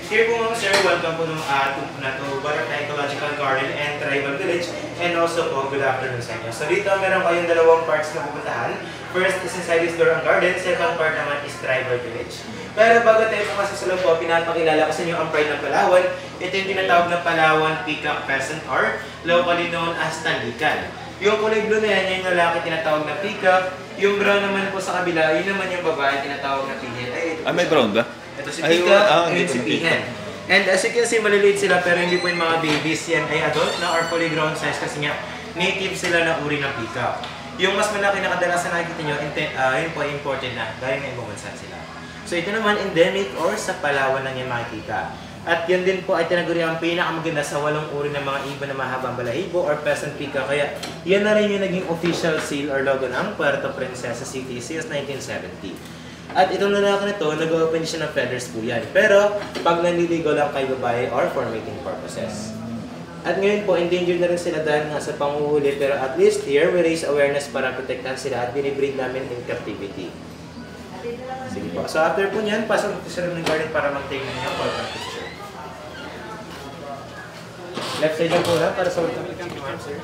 Here po mga sir, welcome po na to Butterfly Ecological Garden and Tribal Village, and also po good afternoon sa inyo. So dito meron kayong dalawang parts na pupuntahan. First is inside this door ang garden, second part naman is Tribal Village. Pero bago tayo po kasi sa loob po, pinapakilala ko sa inyo ang pride ng Palawan. Ito yung tinatawag na Palawan Peacock Pheasant or locally known as Tandikan. Yung kulay blue na yan, yung lalaki tinatawag na peacock. Yung brown naman po sa kabila, yun naman yung babae tinatawag na pigeon. May brown ba? Ito si peacock, and si pigeon. And as you can see, maliliit sila pero hindi po yung mga babies. Yan ay adult na or fully grown size kasi nga native sila na uri ng peacock. Yung mas malaki na kadalasan nakikita nyo, yun po imported na dahil nga ibang bansa sila. So ito naman endemic or sa Palawan lang yung makikita. At yan din po ay tinaguri ang pinakamaganda sa 8 uri ng mga ibon na mahabang balahibo or pheasant peacock. Kaya yan na rin yung naging official seal or logo ng Puerto Princesa City since 1970. At itong lalaki na ito, nag-open siya ng feathers po yan. Pero pag nanliligo lang kay babae or for mating purposes. At ngayon po, endangered na rin sila dahil nga sa panguhuli. Pero at least here, we raise awareness para protektahan sila at binibreed namin in captivity. Sige po. So after po niyan, pasok sa room ng garden para mag-take niyo ang welcome picture. Left side lang po na para sa welcome picture, sir.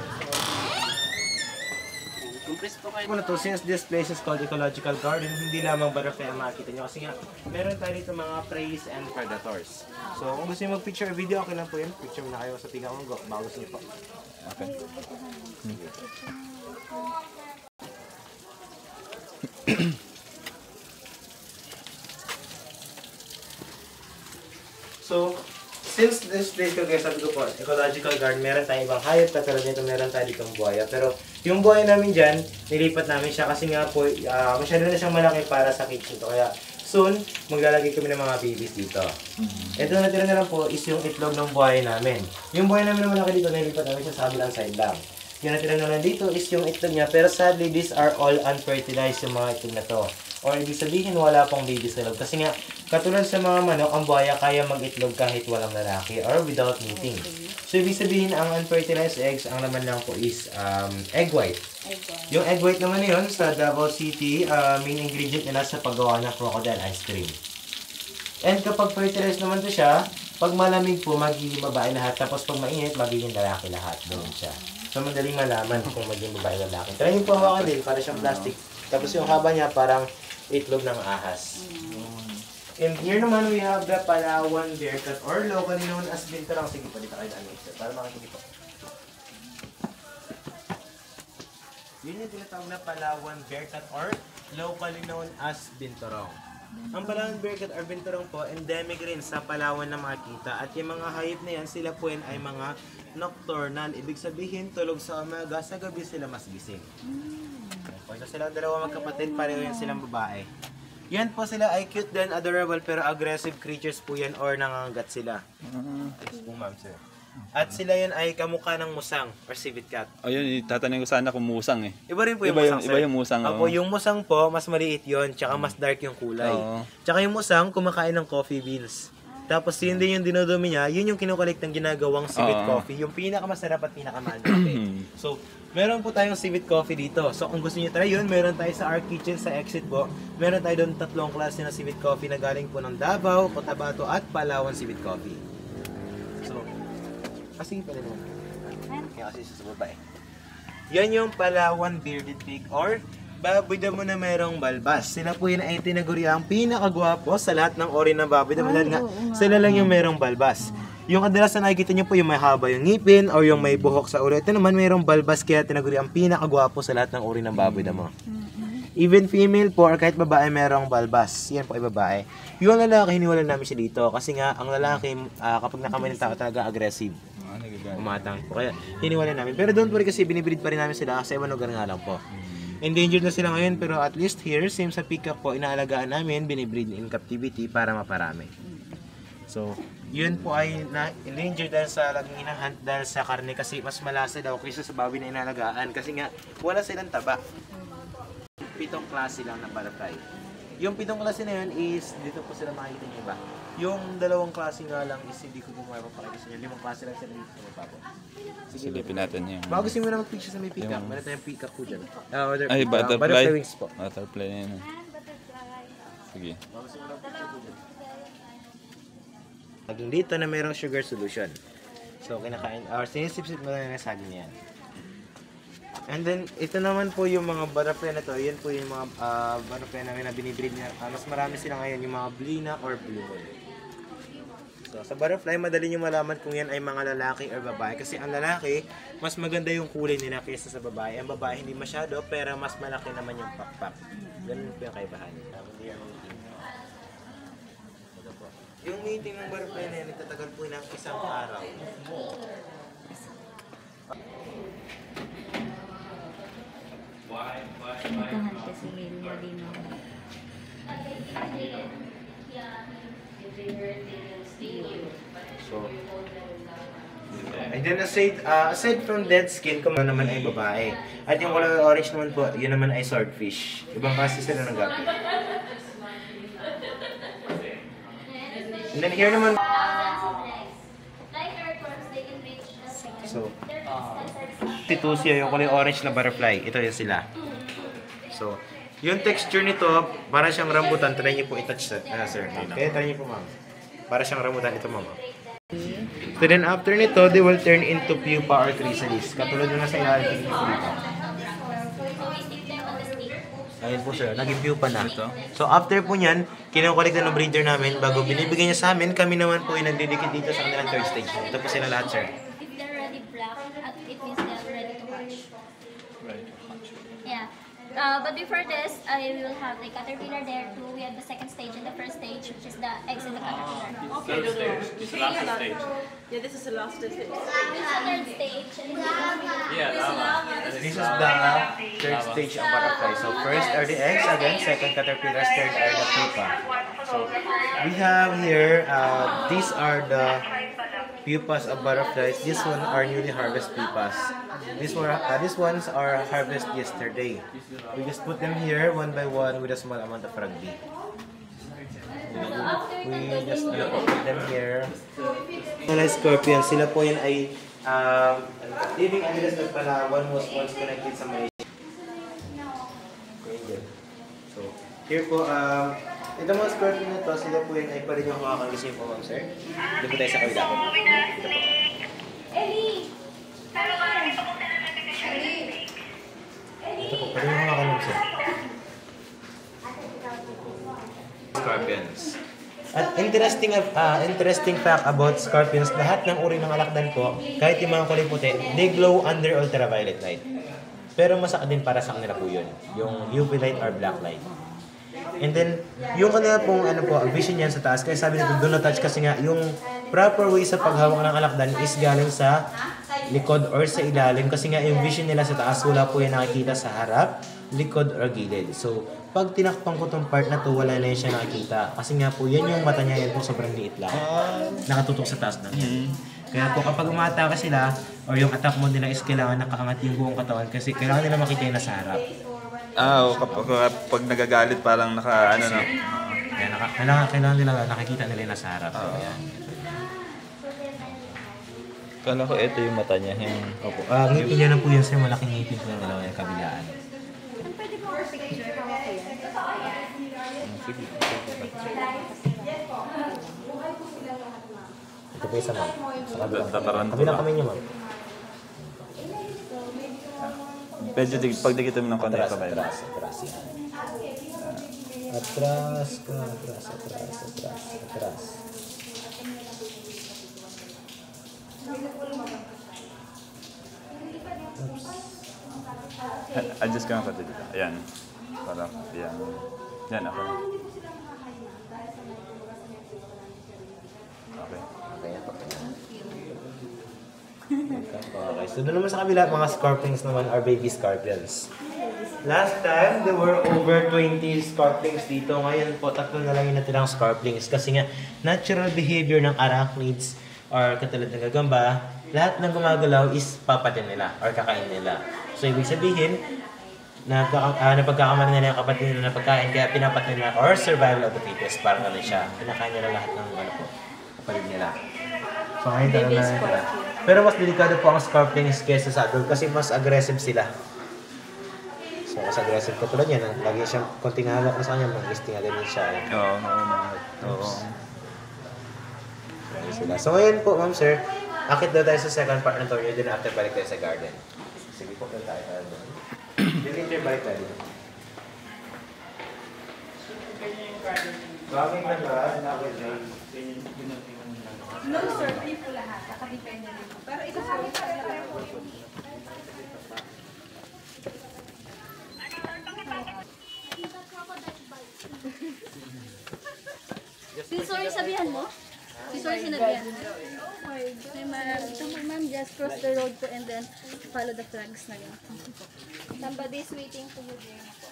Kung na to, since this place is called Ecological Garden, hindi lamang butterfly ang makikita nyo kasi nga meron tayo dito mga preys and predators. So kung gusto nyo mag-picture or video, okay lang po yun. Picture mo na kayo sa Peacock Mango. Baka gusto nyo po. Okay. So, since this place ko guys, sabi ko po, Ecological Garden, meron tayong ibang hayop, katulad nito meron tayo ditong buhaya. Pero yung buhaya namin dyan, nilipat namin siya kasi nga po, masyado na siyang malaki para sa kitchen to. Kaya soon, maglalagay kami ng mga babies dito. Ito na natira na lang po is yung itlog ng buhaya namin. Yung buhaya namin na malaki dito, nilipat namin siya sa kabilang side lang. Yung natira na lang dito is yung itlog niya. Pero sadly, these are all unfertilized yung mga itlog na to. Or ibig sabihin, wala pang babies sa loob. Kasi nga, katulad sa mga manok, ang buhaya kaya mag-itlog kahit walang lalaki or without mating. So, ibig sabihin, ang unfertilized eggs, ang naman lang po is egg white. Yung egg white naman yun, sa Davao City, main ingredient nila sa paggawa ng crocodile ice cream. And kapag fertilized naman to siya, pag malamig po, magiging babae lahat. Tapos pag mainit, magiging lalaki lahat. Doon siya. So, madaling malaman kung magiging babae lalaki. Try yung pahawakan din, para siyang plastic. Tapos yung haba niya, parang itlog ng ahas. And here naman, we have the Palawan Bearcat or locally known as Binturong. Sige po, dito kayo daan para makikita po. Yun yung tinatawag na Palawan Bearcat or locally known as Binturong. Ang Palawan Bearcat or Binturong po, endemic rin sa Palawan na makikita. At yung mga hayop na yan, sila po yan ay mga nocturnal. Ibig sabihin, tulog sa umaga, sa gabi sila mas gising. So silang dalawa magkapatid, pareho yan silang babae. Yan po sila ay cute din, adorable, pero aggressive creatures po yan or nangangagat sila. Yes po ma'am sir. At sila yan ay kamukha ng musang or civet cat. Ayun, tatanungin ko sana kung musang eh. Iba rin po yung musang sir. Iba yung musang. Apo, yung musang po, mas maliit yon, tsaka mas dark yung kulay. Tsaka yung musang, kumakain ng coffee beans. Tapos yun din yung dinodumi niya, yun yung kinukulik ng ginagawang civet coffee. Yung pinakamasarap at pinakamahal. So, meron po tayong civet coffee dito. So, kung gusto niyo try yun, meron tayo sa our kitchen sa exit po. Meron tayo doon 3 klase na civet coffee na galing po ng Davao, Cotabato at Palawan civet coffee. So, kasi pala naman. Kaya kasi sa babae. Yan yung Palawan bearded pig or baboy damo na merong balbas. Sila po yun ay tinaguri ang pinakagwapo sa lahat ng ori ng baboy damo. Sila lang yung merong balbas. Yung kadalasan nakikita nyo po yung may haba yung ngipin o yung may buhok sa ulo. Ito naman mayroong balbas kaya tinaguri ang pinakagwapo sa lahat ng uri ng baboy damo. Even female po or kahit babae merong balbas. Yan po ay babae. Yung lalaki, hiniwala namin siya dito kasi nga ang lalaki kapag nakamay ng tao talaga aggressive. Umatang po. Kaya hiniwala namin. Pero don't worry kasi binibreed pa rin namin sila kasi ibang lugar nga lang po. Endangered na sila ngayon pero at least here, same sa peacock po, inaalagaan namin, binibreed in captivity para maparami. So, yun po ay na-endangered dahil sa laging hinahunt dahil sa karne kasi mas malasa daw kaysa sa baboy na inaalagaan kasi nga wala silang taba. 7 klase lang ng butterfly. Yung 7 klase na yun is, dito po sila makikita niyo iba. Yung 2 klase nga lang is hindi ko gumawa papakita sa inyo. 5 klase lang sila dito sa baba po. Silipin natin yung... Bago gusto mo na mag-picture sa may peacock, meron tayong peacock po dyan. Ay, butterfly wings po. Butterfly na yun. Sige. Laging dito na mayroong sugar solution. So, kinakain, or sinisip-sip mo na yung saging niyan. And then, ito naman po yung mga butterfly na to. Yan po yung mga butterfly namin na binibreed niya. Mas marami sila ngayon, yung mga blina or blue moon. So, sa butterfly, madali nyo malaman kung yan ay mga lalaki or babae. Kasi ang lalaki, mas maganda yung kulay nila kaysa sa babae. Ang babae, hindi masyado, pero mas malaki naman yung pakpak. Ganun po yung kaibahan. Hindi yan meeting. Ito po. Yung meeting ng butterfly na yan, nagtatagal po ng isang araw. Ituhan kasi malinaw. So, and then aside from dead skin, kung ano naman ay babae. At yung color orange naman po, yun naman ay swordfish. Ibang klase sila ng gapi. And then here naman, so, titusia yung kulay orange na butterfly. Ito yun sila. So, yung texture nito, para siyang rambutan. Try niyo po i-touch sir. Okay, try niyo po ma'am. Para siyang rambutan ito ma'am. So then after nito, they will turn into pupa or chrysalis. Katulad na sa ilalim ng pupa. Ayun po sir, naging pupa na. So after po niyan, kinukulik na ng breeder namin bago binibigay niya sa amin. Kami naman po yung nagdidikit dito sa kanilang third stage. Ito po sila lahat sir. If they're already black, it means they're ready to hatch. Yeah. But before this, I will have the caterpillar there too. We have the second stage and the first stage, which is the eggs in the caterpillar. Okay, this is the last stage. Yeah, this is the last stage. This is the third stage. And This is the third stage of butterfly. So first are the eggs, again, second caterpillars, third are the pupa. So we have here, these are the pupas of butterflies. These ones are newly harvested pupas. These ones are harvested yesterday. We just put them here one by one with a small amount of rugby. We just put them here. Mga scorpions, sila po yan ay living animals na pala. One was once connected sa Malaysia. So, here po, ito mga scorpion na to, sila po yan ay pa rin yung makakagising po, ma'am sir. Dito po tayo sa kabila po. Ito po, pa rin yung makakagising. Scorpions. At interesting fact about scorpions, lahat ng uri ng alakdan po, kahit yung mga kulay puti, they glow under ultraviolet light. Pero masaka din para sa kanila po yun, yung UV light or black light. And then, yung kanila pong vision yan sa taas, kaya sabi nito, do not touch kasi nga, yung proper way sa paghawak ng alakdan is galing sa likod or sa ilalim, kasi nga yung vision nila sa taas, wala po yan nakikita sa harap, likod or gilid. So, pag tinakpan ko tong part na to, wala na yun siya nakikita. Kasi nga po, yan yung mata niya, yan po sobrang liit lang. Nakatutok sa taas ng yan. Kaya po kapag umatake sila, or yung attack mode nila is kailangan nakaangat yung buong katawan kasi kailangan nila makita yung nasa harap. Kapag nagagalit parang Kaya kailangan nila nakikita nila yung nasa harap. So, yan. Kala ko ito yung mata niya. Opo. Ngipin niya na po yun sa malaking ngipin po ng dalawa yung kabilaan. Pwede mo picture ka ko yan? Sige. Ito po isa ma'am. Sa kabilang Tatarantula. kabilang kamay niyo ma'am. Medyo pagdikit mo ng konti sa kamay. Atras yan. Atras. Adjust ka ng konti dito. Ayan. Para, ayan. Yan, ako. Okay. Okay, so doon naman sa kabila, mga scorpions naman are baby scorpions. Last time, there were over 20 scorpions dito. Ngayon po, 3 na lang yung natirang scorpions. Kasi nga, natural behavior ng arachnids or katulad ng gagamba, lahat ng gumagalaw is papatin nila or kakain nila. So, ibig sabihin, napagkakamali nila yung kapatid nila na pagkain, kaya pinapat nila or survival of the fittest. Parang ano siya. Pinakain nila lahat ng kapatid nila. So, ngayon talaga na nila. Pero mas delikado po ang scorpions kaysa sa adult kasi mas aggressive sila. So, mas aggressive ka tulad yan. Lagi siyang konting hawak mo sa kanya, mag-listing agad din siya. Oo, oo. Ayun sila. So, ngayon po, ma'am sir, akit daw tayo sa second part ng tour nyo, din after balik tayo sa garden. Sige po, doon tayo doon. Later, balik tayo dito. Bagay na ba? No, sir. Free po lahat. Nakadepende rin po. Pero ito sa akin pala po yung... Si sorry sabihan mo? Si sorry sinabihan mo? May ito mo ma'am, just cross the road po and then follow the flags na lang. Somebody is waiting for you there na po.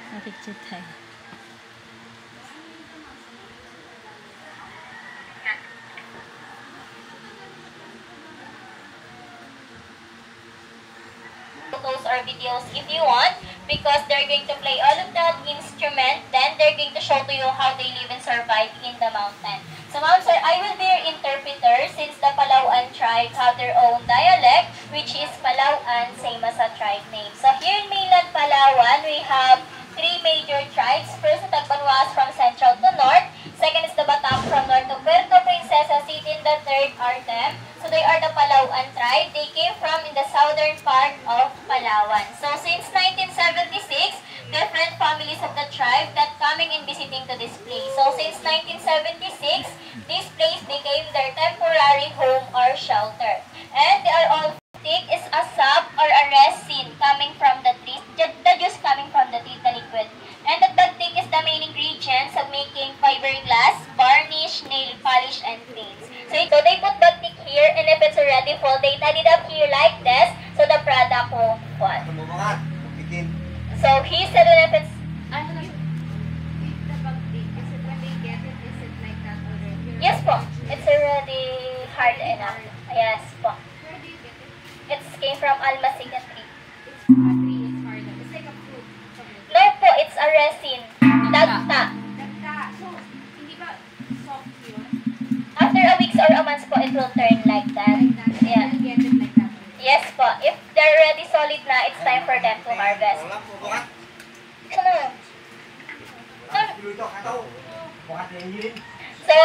Nakikita tayo. Photos or videos if you want, because they're going to play all of that instrument, then they're going to show to you how they live and survive in the mountain. So ma'am sir, I will be your interpreter since the Palauan tribe have their own dialect, which is Palauan, same as a tribe name. So here in mainland Palawan, we have three major tribes. First, the Tagbanwas from central to north. Second is the Batak from north to Puerto Princesa City, and the third are them. So they are the Palauan tribe. They came from in the southern part of Palawan. So since 1976, different families of the tribe that coming and visiting to this place. So since 1976, this place became their temporary home or shelter. And they are all thick is a sap or a resin coming from the trees. The juice coming from the tree, the liquid. And the bagtik is the main ingredients of making fiberglass, varnish, nail polish, and paints. So they put bagtik here, and if it's already full, they tied it up here like this, so the product won't fall. So he said that if it's... Yes po, it's already hard enough. Yes po. It came from Almasigan tree. No po, it's a resin. Dagta. After a week or a month po, it will turn like that. Yeah. Yes po. If they're already solid na, it's time for them to harvest. So,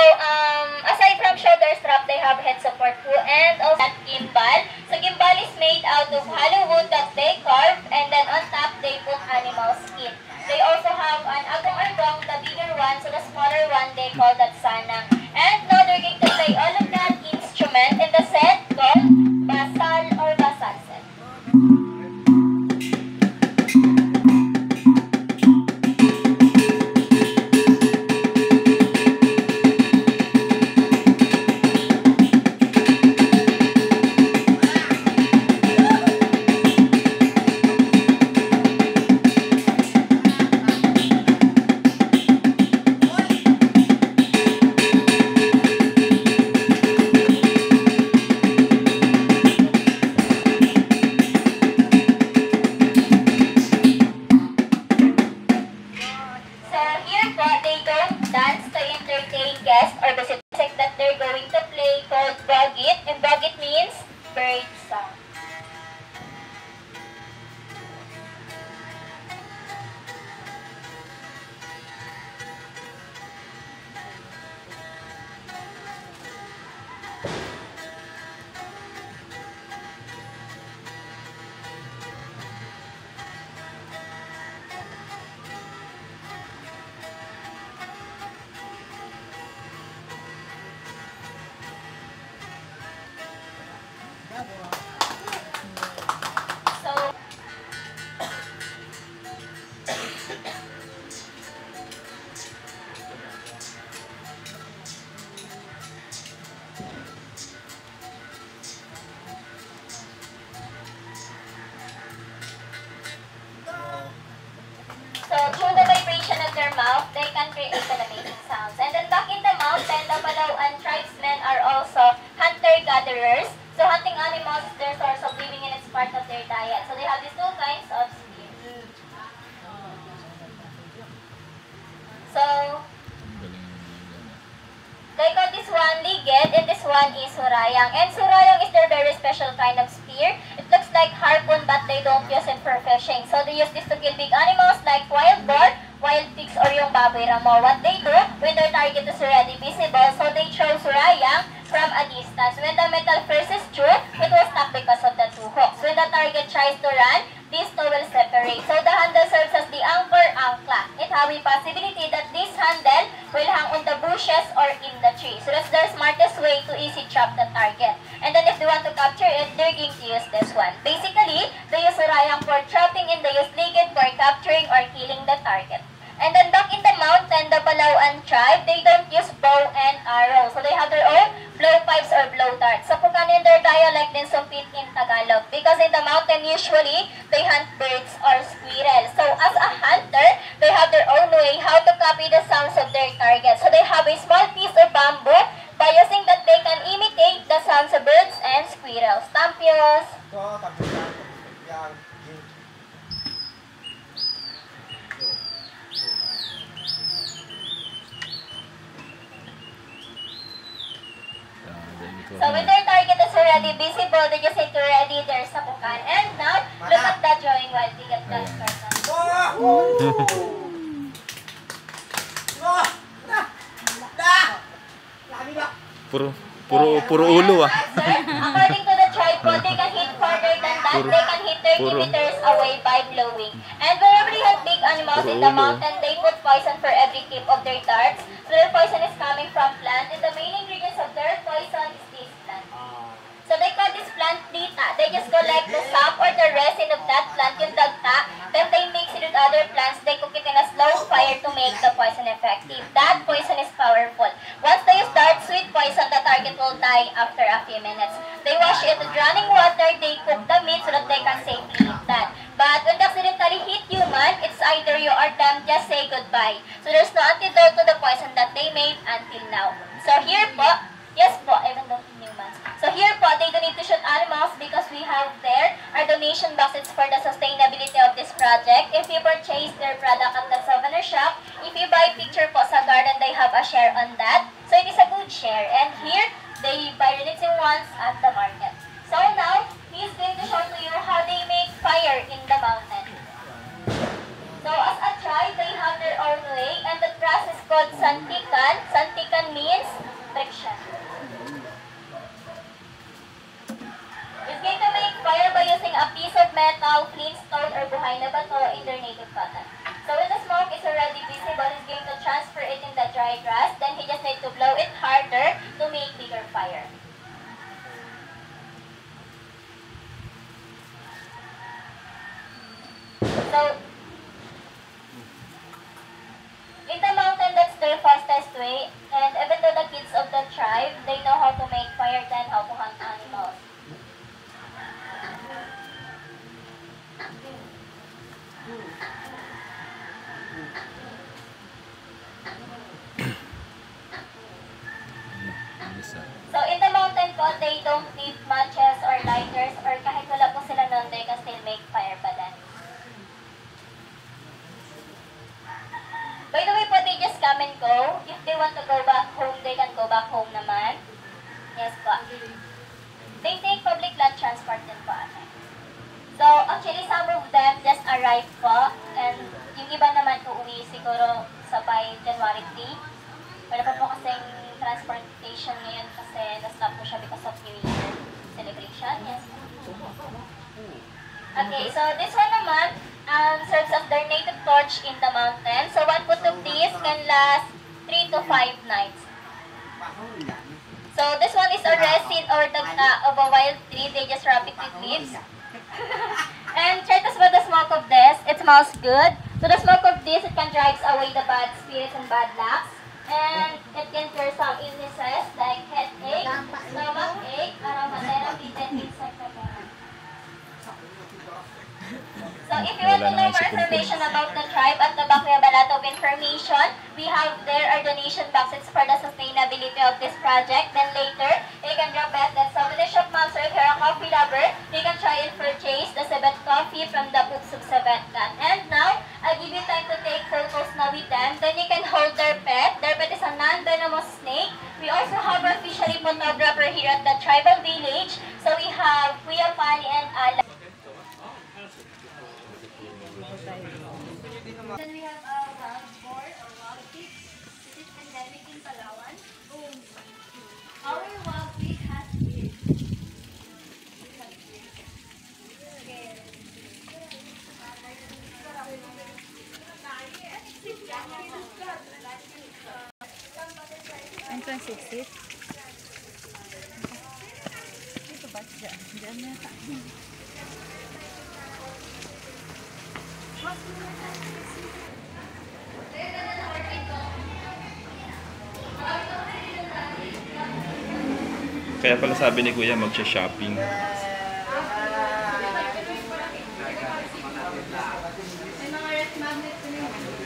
aside from shoulder strap, they have head support too, and also gimbal. So, gimbal is made out of hollow wood that they carve, and then on top, they put animal skin. They also have an agong-agong, the bigger one, so the smaller one, they call that sanang. And now, they're going to play all of that instrument in the set called basal or basal set. So, through the vibration of their mouth, they can create an amazing sounds. And then back in the mountain, the Palauan tribesmen are also hunter-gatherers. So, hunting animals is their source of living and it's part of their diet. So, they have these two kinds of spears. So, They call this one ligid and this one is surayang. And surayang is their very special kind of spear. It looks like harpoon but they don't use it for fishing. So they use this to kill big animals like wild boar, wild pigs, or yung baboy ramo. What they do when their target is already visible, so they throw surayang from a distance. When the metal first is true, it will stop because of the two hooks. When the target tries to run, these two will separate. So the handle serves as the anchor, angkla. It has a possibility that this handle will hang on the bushes or in the tree. So that's their smartest way to easy trap the target. And then if they want to capture it, they're going to use this one. Basically, they use surayang for trapping and they use ligid for capturing or killing the target. And then back in the mountain, the Balawan tribe, they don't use bow and arrow. So they have their own blow pipes or blow darts. So kung in their dialect din sumpit in Tagalog. Because in the mountain, usually, they hunt birds or squirrels. So as a hunter, they have their own way how to copy the sounds of their target. So they have a small piece of bamboo by using that they can imitate the sounds of birds and squirrels. Tampios! So when their target is already visible, they just need to ready their sapukan. And now, look at that drawing while they get that person. Puro ulo ah. According to the tripod, they can hit farther than that. They can hit 30 meters away by blowing. And whenever you have big animals in the mountain, they put poison for every tip of their darts. So their poison is coming from plant. And the main ingredients of their poison is this plant. So they call this plant dita. They just collect the sap or the resin of that plant, yung dagta. Then they mix it with other plants. They cook it in a slow fire to make the poison effective. That poison is powerful. Once they start sweet poison, the target will die after a few minutes. They wash it with running water. They cook the meat so that they can safely eat that. But when they accidentally hit human, it's either you or them just say goodbye. So there's no antidote to the poison that they made until now. So here po, yes po, even though humans. So here po, they don't need to shoot animals because we have there our donation boxes for the sustainability of this project. If you purchase their product at the souvenir shop, if you buy picture po sa garden, they have a share on that. So it is a good share. And here, they buy relative ones at the market. So now, he's going to show to you how they make fire in the mountain. So as a tribe, they have their own way, and the process is called santikan. Santikan means friction. It's going to make fire by using a piece of metal, flintstone, or buhay na bato in their native cotton. So when the smoke is already visible, he's going to transfer it in the dry grass. Then he just needs to blow it harder to make bigger fire. So in the mountain, that's their fastest way. And even though the kids of the tribe, they know how to make fire and how to hunt animals. So in the mountain po, they don't need matches or lighters or kahit wala po sila nun, they can still make fire pa din. By the way po, they just come and go. If they want to go back home, they can go back home naman. Yes po. They take public land transport din po. So actually, some of them just arrive po. And yung iba naman uuwi siguro sa by January 3. Wala pa po kasing transportation ngayon kasi na-stop po siya because of New Year celebration. Yes. Okay, so this one naman serves as their native torch in the mountain. So one put of these can last 3 to 5 nights. So this one is a resin or dagta of a wild tree. They just wrap it with leaves. And try to smell the smoke of this. It smells good. So the smoke of this, it can drive away the bad spirits and bad lucks. And it can cure some illnesses like headache, stomach ache, aromatherapy, and insect repellent. So if you want to know more information about the tribe, at the back we have a lot of information. We have there our donation boxes for the sustainability of this project. Then later, you can drop at that souvenir shop ma'am. So if you're a coffee lover, you can try and purchase the Sebet coffee from the books of Sebet Cat. And now, I'll give you time to take photos now with them. Then you can hold their pet. Their pet is a non-venomous snake. We also have our fishery photographer here at the tribal village. So we have Kuya Pani and Ala. Then we have a wild boar or wild pig. This is endemic in Palawan. Our wild pig has beard. Entrance exit. Dito ba siya? Diyan yata. Kaya pala sabi ni Kuya magsha-shopping. May mga red magnet ko yun.